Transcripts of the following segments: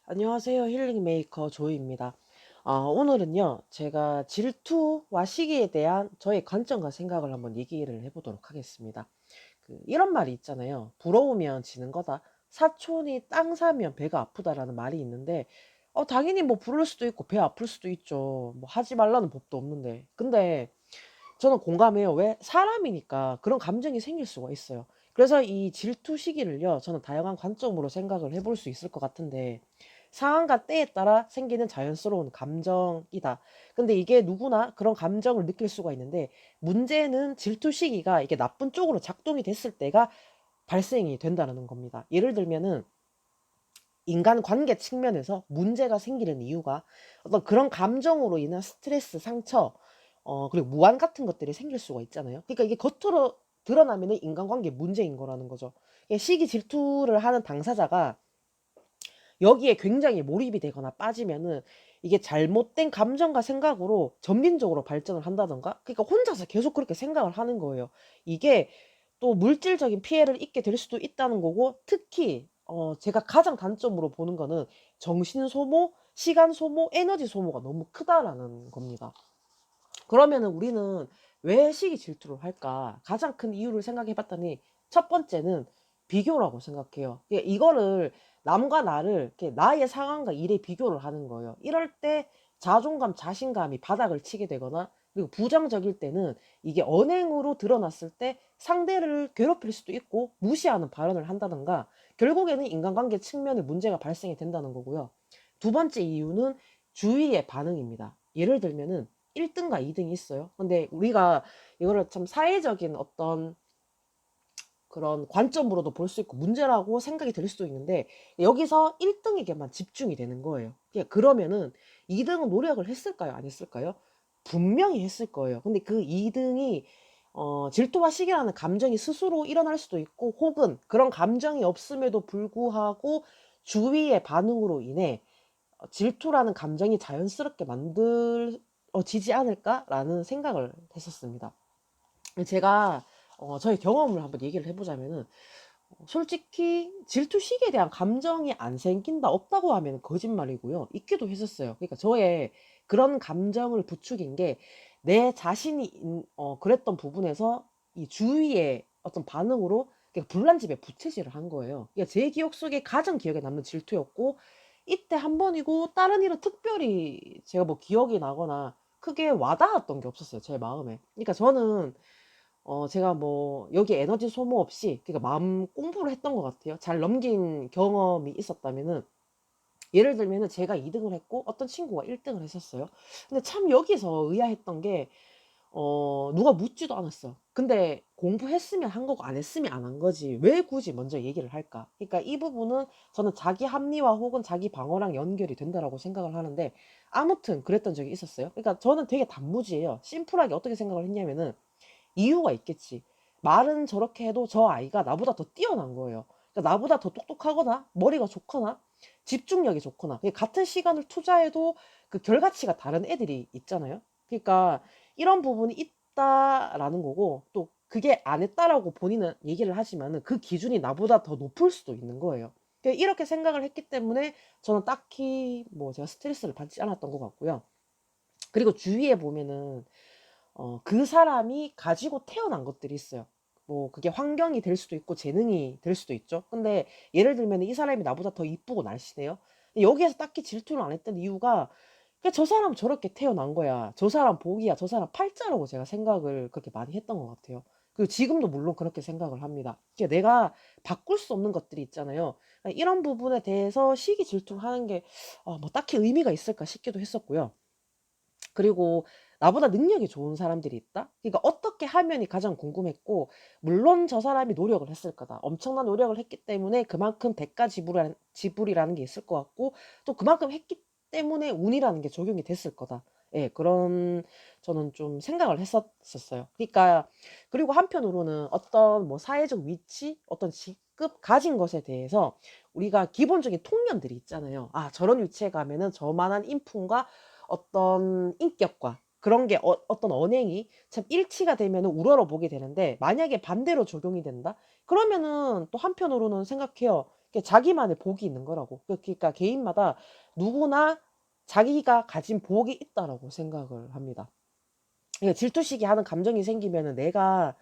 안녕하세요. 힐링 메이커 조이입니다. 오늘은요, 제가 질투와 시기에 대한 저의 관점과 생각을 한번 얘기를 해보도록 하겠습니다. 이런 말이 있잖아요. 부러우면 지는 거다. 사촌이 땅 사면 배가 아프다라는 말이 있는데, 당연히 뭐 부를 수도 있고 배 아플 수도 있죠. 뭐 하지 말라는 법도 없는데. 근데 저는 공감해요. 왜? 사람이니까 그런 감정이 생길 수가 있어요. 그래서 이 질투 시기를요, 저는 다양한 관점으로 생각을 해볼 수 있을 것 같은데, 상황과 때에 따라 생기는 자연스러운 감정이다. 근데 이게 누구나 그런 감정을 느낄 수가 있는데, 문제는 질투 시기가 이게 나쁜 쪽으로 작동이 됐을 때가 발생이 된다는 겁니다. 예를 들면은, 인간 관계 측면에서 문제가 생기는 이유가 어떤 그런 감정으로 인한 스트레스, 상처, 그리고 무안 같은 것들이 생길 수가 있잖아요. 그러니까 이게 겉으로 드러나면은 인간관계 문제인 거라는 거죠. 이게 시기 질투를 하는 당사자가 여기에 굉장히 몰입이 되거나 빠지면은 이게 잘못된 감정과 생각으로 점진적으로 발전을 한다던가, 그러니까 혼자서 계속 그렇게 생각을 하는 거예요. 이게 또 물질적인 피해를 입게 될 수도 있다는 거고, 특히 제가 가장 단점으로 보는 거는 정신 소모, 시간 소모, 에너지 소모가 너무 크다라는 겁니다. 그러면은 우리는 왜 시기 질투를 할까? 가장 큰 이유를 생각해 봤더니 첫 번째는 비교라고 생각해요. 이거를 남과 나를 이렇게 나의 상황과 일에 비교를 하는 거예요. 이럴 때 자존감, 자신감이 바닥을 치게 되거나, 그리고 부정적일 때는 이게 언행으로 드러났을 때 상대를 괴롭힐 수도 있고 무시하는 발언을 한다든가, 결국에는 인간관계 측면에 문제가 발생이 된다는 거고요. 두 번째 이유는 주위의 반응입니다. 예를 들면은 1등과 2등이 있어요. 근데 우리가 이거를 참 사회적인 어떤 그런 관점으로도 볼 수 있고 문제라고 생각이 들 수도 있는데, 여기서 1등에게만 집중이 되는 거예요. 그러면은 2등은 노력을 했을까요? 안 했을까요? 분명히 했을 거예요. 근데 그 2등이 질투와 시기라는 감정이 스스로 일어날 수도 있고, 혹은 그런 감정이 없음에도 불구하고 주위의 반응으로 인해 질투라는 감정이 자연스럽게 만들어지지 않을까라는 생각을 했었습니다. 제가 저의 경험을 한번 얘기를 해보자면은, 솔직히 질투 시기에 대한 감정이 안 생긴다, 없다고 하면 거짓말이고요. 있기도 했었어요. 그러니까 저의 그런 감정을 부추긴 게 내 자신이 그랬던 부분에서 이 주위의 어떤 반응으로 불난집에 부채질을 한 거예요. 그러니까 제 기억 속에 가장 기억에 남는 질투였고, 이때 한 번이고 다른 일은 특별히 제가 뭐 기억이 나거나 크게 와닿았던 게 없었어요, 제 마음에. 그러니까 저는 제가 뭐 여기 에너지 소모 없이 그러니까 마음 공부를 했던 것 같아요. 잘 넘긴 경험이 있었다면은, 예를 들면은 제가 2등을 했고 어떤 친구가 1등을 했었어요. 근데 참 여기서 의아했던 게 누가 묻지도 않았어. 근데 공부했으면 한 거고 안 했으면 안 한 거지. 왜 굳이 먼저 얘기를 할까? 그러니까 이 부분은 저는 자기 합리화 혹은 자기 방어랑 연결이 된다라고 생각을 하는데, 아무튼 그랬던 적이 있었어요. 그러니까 저는 되게 단무지예요. 심플하게 어떻게 생각을 했냐면은, 이유가 있겠지. 말은 저렇게 해도 저 아이가 나보다 더 뛰어난 거예요. 그러니까 나보다 더 똑똑하거나 머리가 좋거나 집중력이 좋거나, 같은 시간을 투자해도 그 결과치가 다른 애들이 있잖아요. 그러니까 이런 부분이 있다라는 거고, 또 그게 안 했다라고 본인은 얘기를 하지만은 그 기준이 나보다 더 높을 수도 있는 거예요. 이렇게 생각을 했기 때문에 저는 딱히 뭐 제가 스트레스를 받지 않았던 것 같고요. 그리고 주위에 보면은 그 사람이 가지고 태어난 것들이 있어요. 뭐 그게 환경이 될 수도 있고 재능이 될 수도 있죠. 근데 예를 들면 이 사람이 나보다 더 이쁘고 날씬해요. 근데 여기에서 딱히 질투를 안 했던 이유가, 그냥 저 사람 저렇게 태어난 거야. 저 사람 복이야. 저 사람 팔자라고 제가 생각을 그렇게 많이 했던 것 같아요. 그리고 지금도 물론 그렇게 생각을 합니다. 내가 바꿀 수 없는 것들이 있잖아요. 이런 부분에 대해서 시기 질투를 하는 게 뭐 딱히 의미가 있을까 싶기도 했었고요. 그리고 나보다 능력이 좋은 사람들이 있다? 그러니까 어떻게 하면이 가장 궁금했고, 물론 저 사람이 노력을 했을 거다. 엄청난 노력을 했기 때문에 그만큼 대가 지불이라는 게 있을 것 같고, 또 그만큼 했기 때문에 운이라는 게 적용이 됐을 거다. 예, 그런 저는 좀 생각을 했었어요. 그러니까, 그리고 한편으로는 어떤 뭐 사회적 위치, 어떤 직급 가진 것에 대해서 우리가 기본적인 통념들이 있잖아요. 아, 저런 위치에 가면은 저만한 인품과 어떤 인격과 그런 게 어떤 언행이 참 일치가 되면은 우러러 보게 되는데, 만약에 반대로 적용이 된다? 그러면은 또 한편으로는 생각해요. 자기만의 복이 있는 거라고. 그러니까 개인마다 누구나 자기가 가진 복이 있다라고 생각을 합니다. 그러니까 질투시기 하는 감정이 생기면은 내가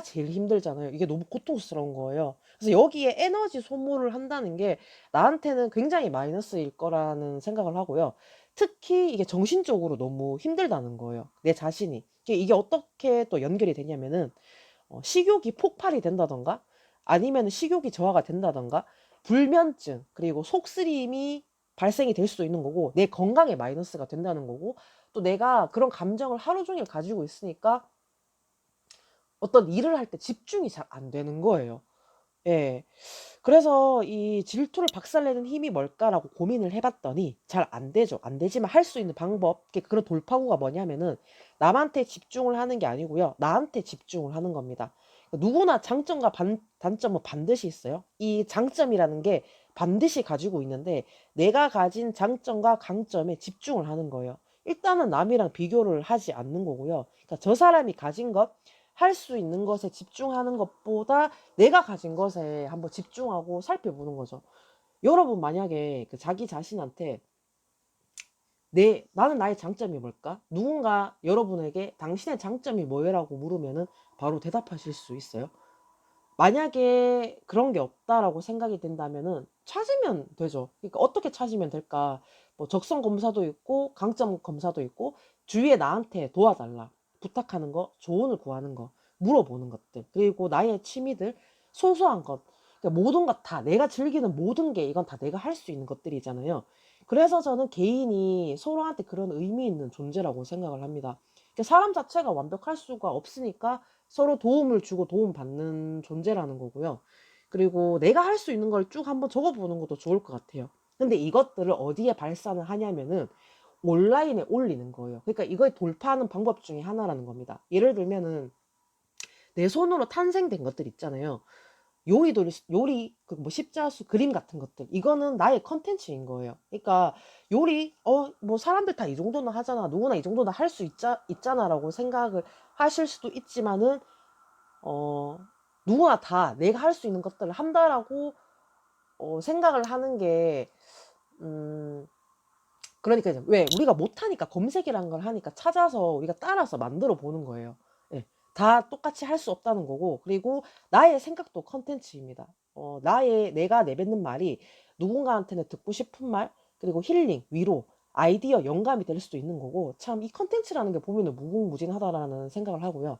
제일 힘들잖아요. 이게 너무 고통스러운 거예요. 그래서 여기에 에너지 소모를 한다는 게 나한테는 굉장히 마이너스일 거라는 생각을 하고요. 특히 이게 정신적으로 너무 힘들다는 거예요. 내 자신이. 이게 어떻게 또 연결이 되냐면은 식욕이 폭발이 된다던가 아니면 식욕이 저하가 된다던가 불면증 그리고 속쓰림이 발생이 될 수도 있는 거고 내 건강에 마이너스가 된다는 거고 또 내가 그런 감정을 하루 종일 가지고 있으니까 어떤 일을 할 때 집중이 잘 안 되는 거예요. 예. 그래서 이 질투를 박살내는 힘이 뭘까라고 고민을 해봤더니 잘 안 되죠. 안 되지만 할 수 있는 방법, 그런 돌파구가 뭐냐면은 남한테 집중을 하는 게 아니고요. 나한테 집중을 하는 겁니다. 누구나 장점과 단점은 반드시 있어요. 이 장점이라는 게 반드시 가지고 있는데 내가 가진 장점과 강점에 집중을 하는 거예요. 일단은 남이랑 비교를 하지 않는 거고요. 그러니까 저 사람이 가진 것, 할 수 있는 것에 집중하는 것보다 내가 가진 것에 한번 집중하고 살펴보는 거죠. 여러분 만약에 자기 자신한테 나는 나의 장점이 뭘까? 누군가 여러분에게 당신의 장점이 뭐예요라고 물으면은 바로 대답하실 수 있어요. 만약에 그런 게 없다라고 생각이 된다면은 찾으면 되죠. 그러니까 어떻게 찾으면 될까? 뭐 적성 검사도 있고 강점 검사도 있고 주위에 나한테 도와달라 부탁하는 거, 조언을 구하는 거, 물어보는 것들, 그리고 나의 취미들, 소소한 것, 그러니까 모든 것 다 내가 즐기는 모든 게 이건 다 내가 할 수 있는 것들이잖아요. 그래서 저는 개인이 서로한테 그런 의미 있는 존재라고 생각을 합니다. 그러니까 사람 자체가 완벽할 수가 없으니까 서로 도움을 주고 도움받는 존재라는 거고요. 그리고 내가 할 수 있는 걸 쭉 한번 적어보는 것도 좋을 것 같아요. 근데 이것들을 어디에 발산을 하냐면은 온라인에 올리는 거예요. 그러니까 이걸 돌파하는 방법 중에 하나라는 겁니다. 예를 들면은 내 손으로 탄생된 것들 있잖아요. 요리, 그 뭐 십자수, 그림 같은 것들. 이거는 나의 컨텐츠인 거예요. 그러니까 요리, 뭐 사람들 다 이 정도는 하잖아. 누구나 이 정도는 할 수 있잖아라고 생각을 하실 수도 있지만은 어, 누구나 다 내가 할 수 있는 것들을 한다라고 생각을 하는 게, 음, 그러니까 이제 왜 우리가 못하니까 검색이라는 걸 하니까 찾아서 우리가 따라서 만들어 보는 거예요. 예. 다 똑같이 할 수 없다는 거고, 그리고 나의 생각도 컨텐츠입니다. 내가 내뱉는 말이 누군가한테는 듣고 싶은 말, 그리고 힐링, 위로, 아이디어, 영감이 될 수도 있는 거고, 참 이 컨텐츠라는 게 보면은 무궁무진하다라는 생각을 하고요.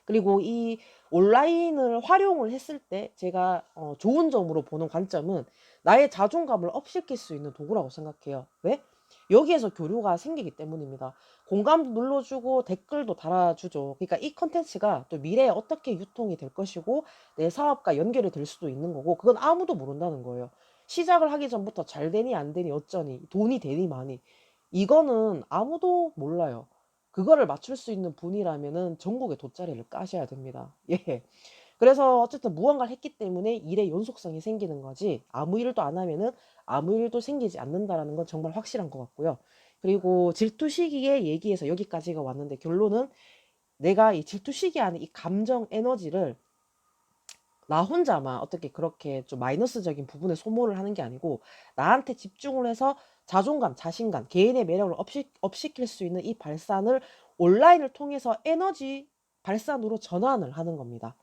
그리고 이 온라인을 활용을 했을 때 제가 좋은 점으로 보는 관점은 나의 자존감을 업시킬 수 있는 도구라고 생각해요. 왜? 여기에서 교류가 생기기 때문입니다. 공감도 눌러주고 댓글도 달아주죠. 그러니까 이 컨텐츠가 또 미래에 어떻게 유통이 될 것이고 내 사업과 연결이 될 수도 있는 거고 그건 아무도 모른다는 거예요. 시작을 하기 전부터 잘 되니 안 되니 어쩌니 돈이 되니 마니 이거는 아무도 몰라요. 그거를 맞출 수 있는 분이라면은 전국에 돗자리를 까셔야 됩니다. 예. 그래서 어쨌든 무언가를 했기 때문에 일의 연속성이 생기는 거지 아무 일도 안 하면은 아무 일도 생기지 않는다라는 건 정말 확실한 것 같고요. 그리고 질투 시기의 얘기에서 여기까지가 왔는데 결론은 내가 이 질투 시기 안에 이 감정 에너지를 나 혼자만 어떻게 그렇게 좀 마이너스적인 부분에 소모를 하는 게 아니고 나한테 집중을 해서 자존감, 자신감, 개인의 매력을 업시킬 수 있는 이 발산을 온라인을 통해서 에너지 발산으로 전환을 하는 겁니다.